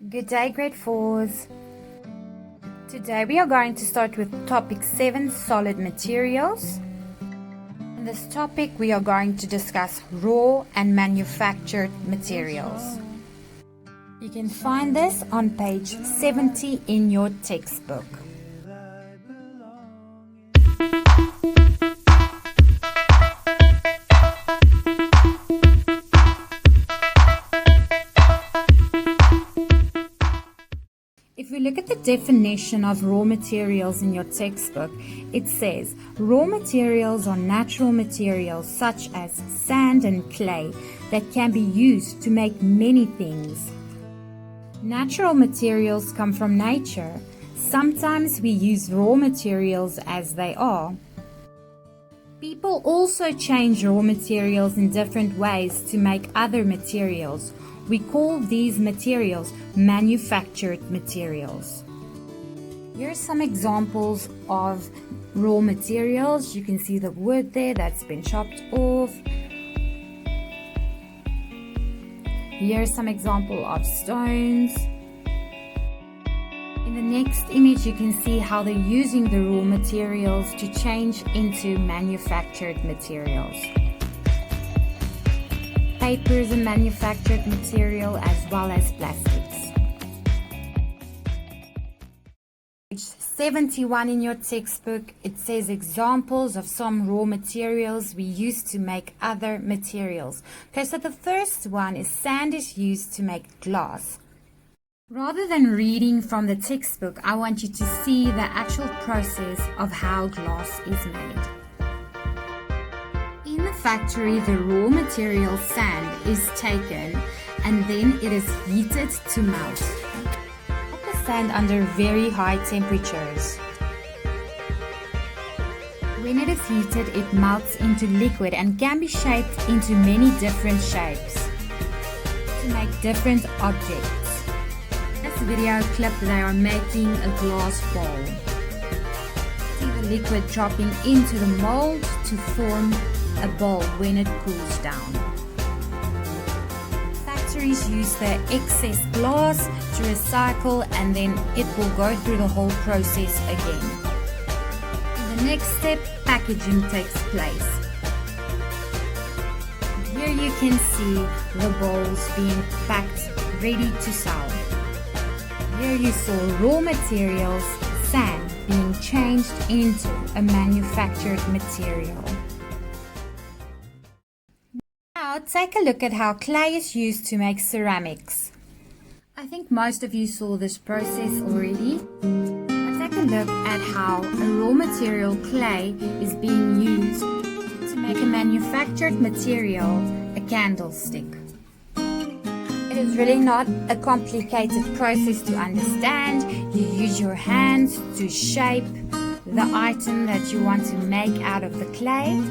Good day, grade 4s. Today we are going to start with topic 7, solid materials. In this topic we are going to discuss raw and manufactured materials. You can find this on page 70 in your textbook. If we look at the definition of raw materials in your textbook, it says raw materials are natural materials such as sand and clay that can be used to make many things. Natural materials come from nature. Sometimes we use raw materials as they are. People also change raw materials in different ways to make other materials. We call these materials manufactured materials. Here are some examples of raw materials. You can see the wood there that's been chopped off. Here are some examples of stones. In the next image you can see how they're using the raw materials to change into manufactured materials. Paper is a manufactured material as well as plastics. Page 71 in your textbook, it says examples of some raw materials we use to make other materials. Okay, so the first one is sand is used to make glass. Rather than reading from the textbook, I want you to see the actual process of how glass is made. In the factory, the raw material sand is taken and then it is heated to melt. Put the sand under very high temperatures. When it is heated, it melts into liquid and can be shaped into many different shapes to make different objects. In this video clip, they are making a glass bowl. See the liquid dropping into the mold to form a bowl when it cools down. Factories use the excess glass to recycle and then it will go through the whole process again. In the next step, packaging takes place. Here you can see the bowls being packed, ready to sell. Here you saw raw materials, sand, being changed into a manufactured material. Now take a look at how clay is used to make ceramics. I think most of you saw this process already. Now take a look at how a raw material clay is being used to make a manufactured material, a candlestick. It is really not a complicated process to understand. You use your hands to shape the item that you want to make out of the clay.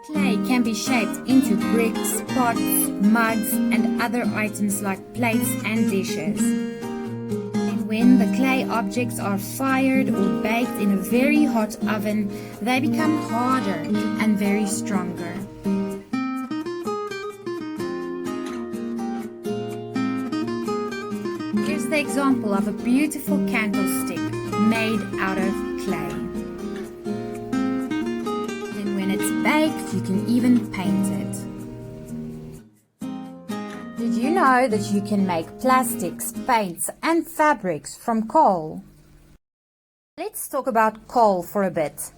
Clay can be shaped into bricks, pots, mugs, and other items like plates and dishes. And when the clay objects are fired or baked in a very hot oven, they become harder and very stronger. Here's the example of a beautiful candlestick made out of clay. Baked, you can even paint it. Did you know that you can make plastics, paints and fabrics from coal? Let's talk about coal for a bit.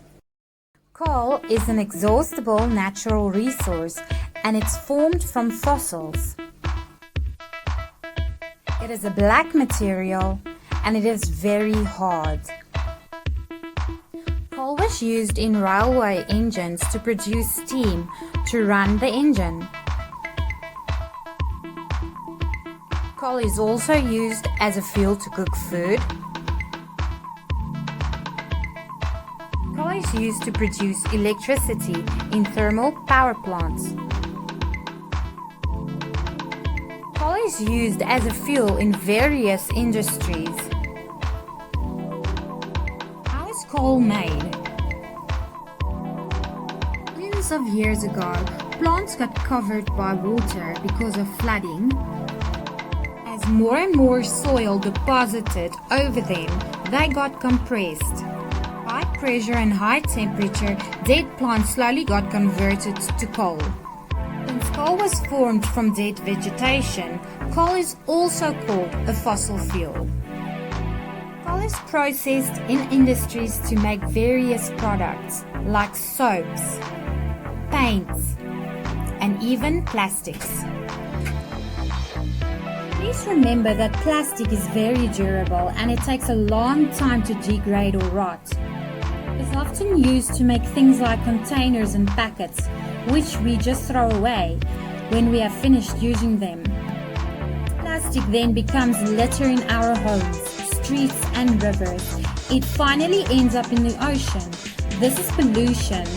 Coal is an inexhaustible natural resource and it's formed from fossils. It is a black material and it is very hard. Coal was used in railway engines to produce steam to run the engine. Coal is also used as a fuel to cook food. Coal is used to produce electricity in thermal power plants. Coal is used as a fuel in various industries. How is coal made? Millions of years ago, plants got covered by water because of flooding. As more and more soil deposited over them, they got compressed. High pressure and high temperature, dead plants slowly got converted to coal. Since coal was formed from dead vegetation, coal is also called a fossil fuel. Coal is processed in industries to make various products like soaps, paints, and even plastics. Please remember that plastic is very durable and it takes a long time to degrade or rot. It is often used to make things like containers and packets, which we just throw away when we have finished using them. Plastic then becomes litter in our homes, streets and rivers. It finally ends up in the ocean. This is pollution.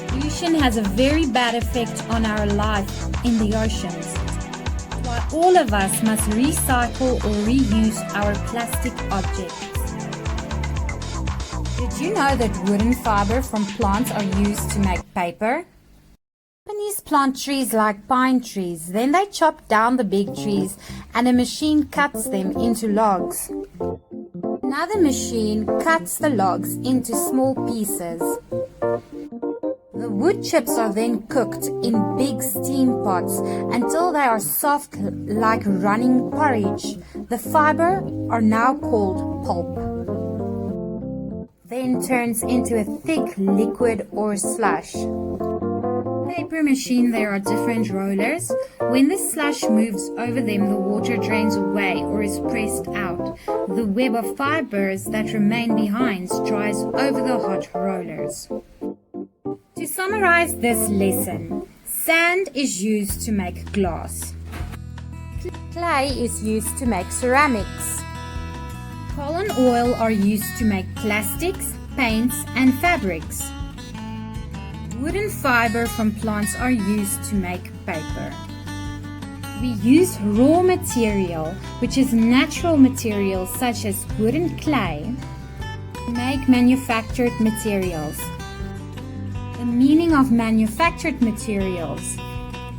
Pollution has a very bad effect on our life in the oceans. Why all of us must recycle or reuse our plastic objects. Did you know that wooden fiber from plants are used to make paper? Companies plant trees like pine trees, then they chop down the big trees and a machine cuts them into logs. Another machine cuts the logs into small pieces. The wood chips are then cooked in big steam pots until they are soft like running porridge. The fiber are now called pulp. Then turns into a thick liquid or slush. Paper machine, there are different rollers. When the slush moves over them, the water drains away or is pressed out. The web of fibers that remain behind dries over the hot rollers. To summarize this lesson, sand is used to make glass. Clay is used to make ceramics. Coal and oil are used to make plastics, paints, and fabrics. Wooden fiber from plants are used to make paper. We use raw material, which is natural materials such as wood and clay, to make manufactured materials. The meaning of manufactured materials.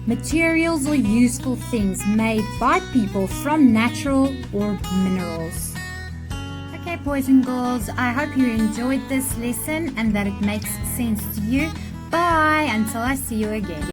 Materials or useful things made by people from natural or minerals. Okay, boys and girls, I hope you enjoyed this lesson and that it makes sense to you. Bye until I see you again.